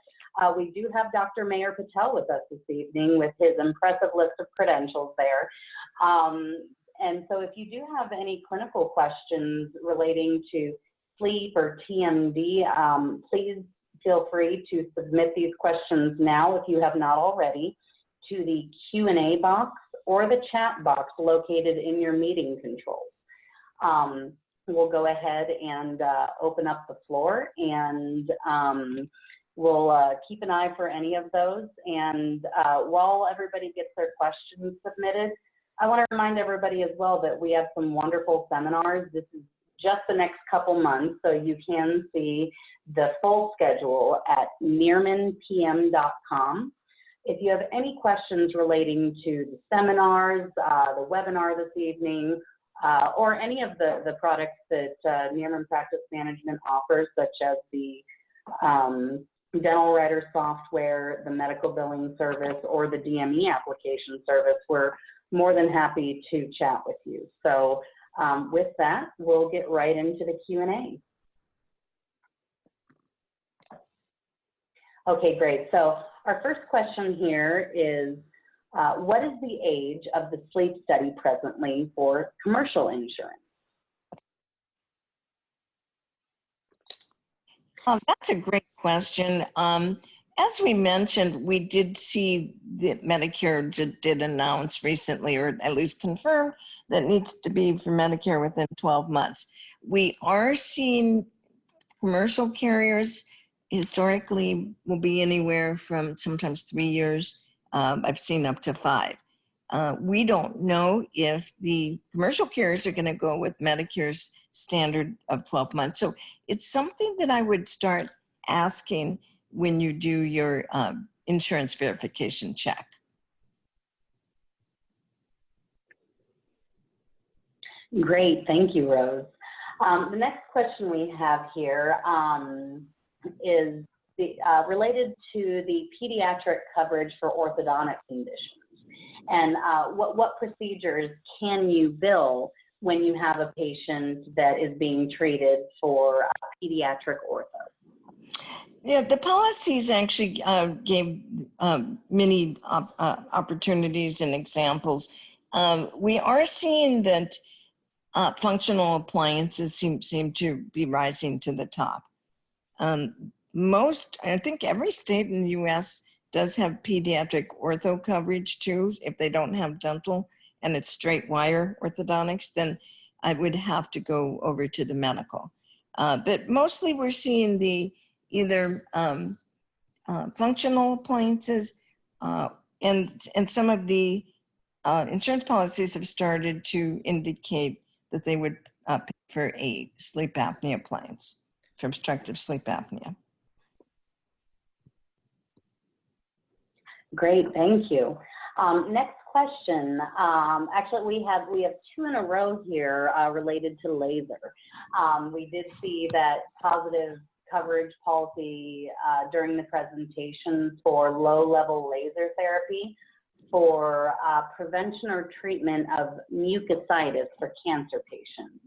we do have Dr. Mayoor Patel with us this evening with his impressive list of credentials there. And so if you do have any clinical questions relating to sleep or TMD, please feel free to submit these questions now, if you have not already, to the Q&A box or the chat box located in your meeting controls. We'll go ahead and open up the floor, and we'll keep an eye for any of those. And while everybody gets their questions submitted, I want to remind everybody as well that we have some wonderful seminars. This is just the next couple months, so you can see the full schedule at niermanpm.com. If you have any questions relating to the seminars, the webinar this evening, or any of the products that Nierman Practice Management offers, such as the dental writer software, the medical billing service, or the DME application service, we're more than happy to chat with you. So with that, we'll get right into the Q&A. Okay, great. So our first question here is, what is the age of the sleep study presently for commercial insurance? That's a great question. As we mentioned, we did see that Medicare did announce recently, or at least confirm, that it needs to be for Medicare within 12 months. We are seeing commercial carriers historically will be anywhere from sometimes 3 years. I've seen up to 5. We don't know if the commercial carriers are going to go with Medicare's standard of 12 months. So it's something that I would start asking when you do your insurance verification check. Great, thank you, Rose. The next question we have here is related to the pediatric coverage for orthodontic conditions. And what procedures can you bill when you have a patient that is being treated for pediatric ortho? Yeah, the policies actually gave many opportunities and examples. We are seeing that functional appliances seem to be rising to the top. I think every state in the US does have pediatric ortho coverage too. If they don't have dental and it's straight wire orthodontics, then I would have to go over to the medical. But mostly we're seeing the either functional appliances and some of the insurance policies have started to indicate that they would pay for a sleep apnea appliance for obstructive sleep apnea. Great, thank you. Next question. Actually, we have 2 in a row here related to laser. We did see that positive coverage policy during the presentation for low-level laser therapy for prevention or treatment of mucositis for cancer patients.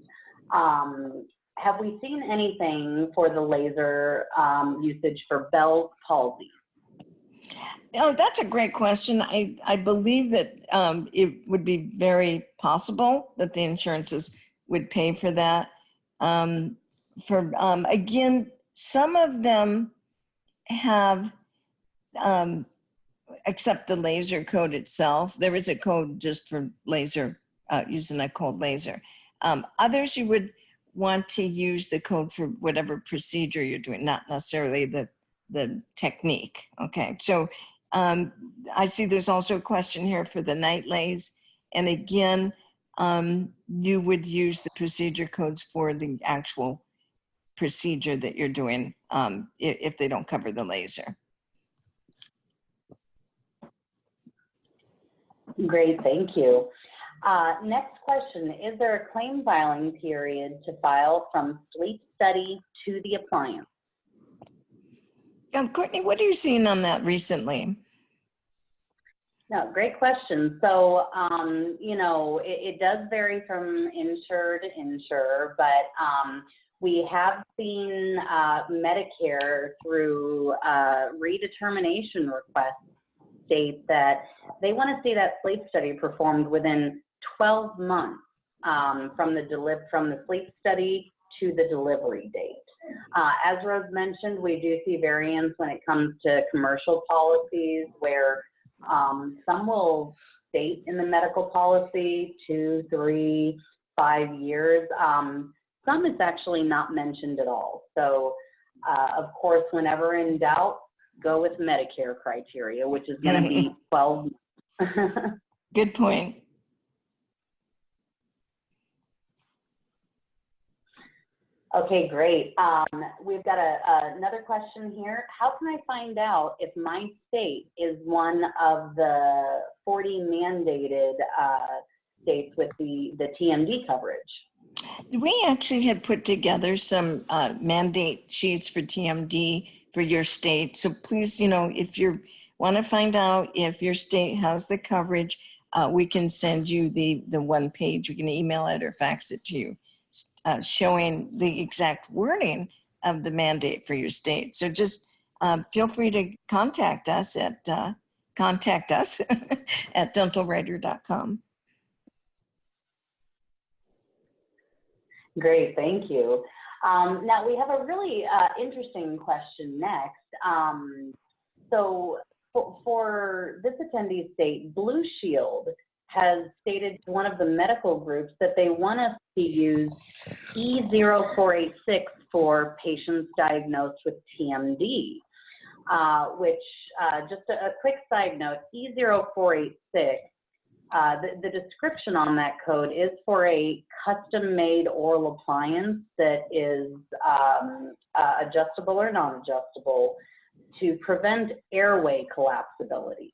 Have we seen anything for the laser usage for Bell's palsy? Oh, that's a great question. I believe that it would be very possible that the insurances would pay for that. Again, some of them have, except the laser code itself. There is a code just for laser, using a cold laser. Others you would want to use the code for whatever procedure you're doing, not necessarily the technique. Okay, so I see there's also a question here for the night lays. And again, you would use the procedure codes for the actual procedure that you're doing if they don't cover the laser. Great, thank you. Next question, is there a claim filing period to file from sleep study to the appliance? Courtney, what are you seeing on that recently? No, great question. So, you know, it does vary from insurer to insurer, but we have seen Medicare through redetermination requests state that they want to see that sleep study performed within 12 months from the sleep study to the delivery date. As Rose mentioned, we do see variance when it comes to commercial policies where some will state in the medical policy 2, 3, 5 years. Some is actually not mentioned at all. So, of course, whenever in doubt, go with Medicare criteria, which is going to be 12 months. Good point. Okay, great. We've got another question here. How can I find out if my state is one of the 40 mandated states with the TMD coverage? We actually had put together some mandate sheets for TMD for your state. So please, you know, if you want to find out if your state has the coverage, we can send you the one page. We can email it or fax it to you, showing the exact wording of the mandate for your state. So just feel free to contact us at at dentalwriter.com. Great, thank you. Now we have a really interesting question next. So for this attendee state, Blue Shield has stated to one of the medical groups that they want us to use E0486 for patients diagnosed with TMD, which just a quick side note, E0486, the description on that code is for a custom-made oral appliance that is adjustable or non-adjustable to prevent airway collapsibility.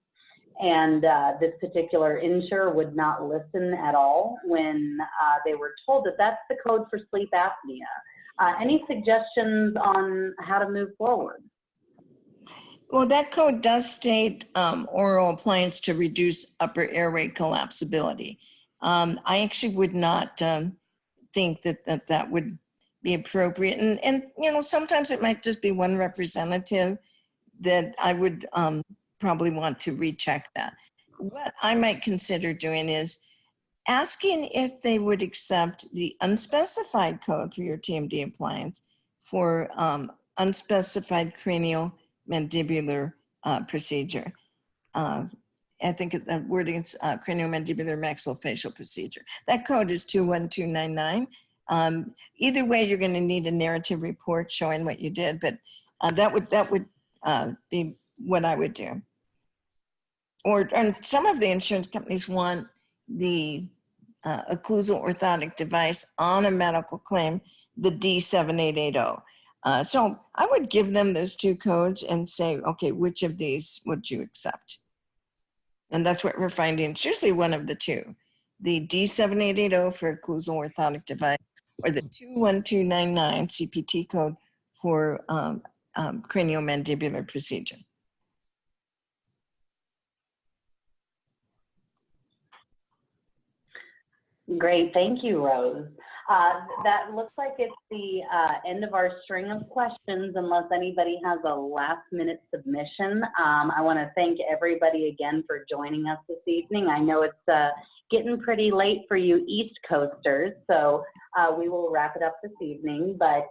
And this particular insurer would not listen at all when they were told that that's the code for sleep apnea. Any suggestions on how to move forward? Well, that code does state oral appliance to reduce upper airway collapsibility. I actually would not think that would be appropriate. And, you know, sometimes it might just be one representative that I would probably want to recheck that. What I might consider doing is asking if they would accept the unspecified code for your TMD appliance for unspecified cranial mandibular procedure. I think the wording is craniomandibular maxillofacial procedure. That code is 21299. Either way, you're going to need a narrative report showing what you did, but that would be what I would do. And some of the insurance companies want the occlusal orthotic device on a medical claim, the D7880. So I would give them those two codes and say, okay, which of these would you accept? And that's what we're finding. It's usually one of the two, the D7880 for occlusal orthotic device or the 21299 CPT code for craniomandibular procedure. Great, thank you, Rose. That looks like it's the end of our string of questions, unless anybody has a last-minute submission. I want to thank everybody again for joining us this evening. I know it's getting pretty late for you East Coasters, so we will wrap it up this evening. But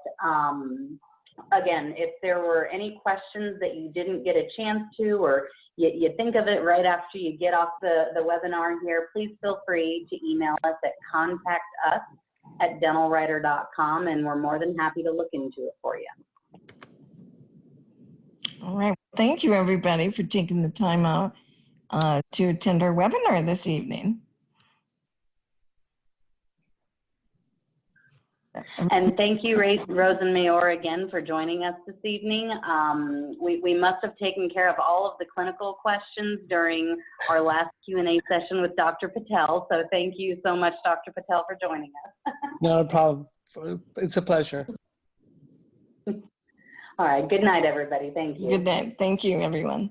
again, if there were any questions that you didn't get a chance to, or you think of it right after you get off the webinar here, please feel free to email us at contactus@dentalwriter.com, and we're more than happy to look into it for you. All right. Thank you, everybody, for taking the time out to attend our webinar this evening. And thank you, Rose and Mayoor, again for joining us this evening. We must have taken care of all of the clinical questions during our last Q&A session with Dr. Patel. So thank you so much, Dr. Patel, for joining us. Not a problem. It's a pleasure. All right. Good night, everybody. Thank you. Good night. Thank you, everyone.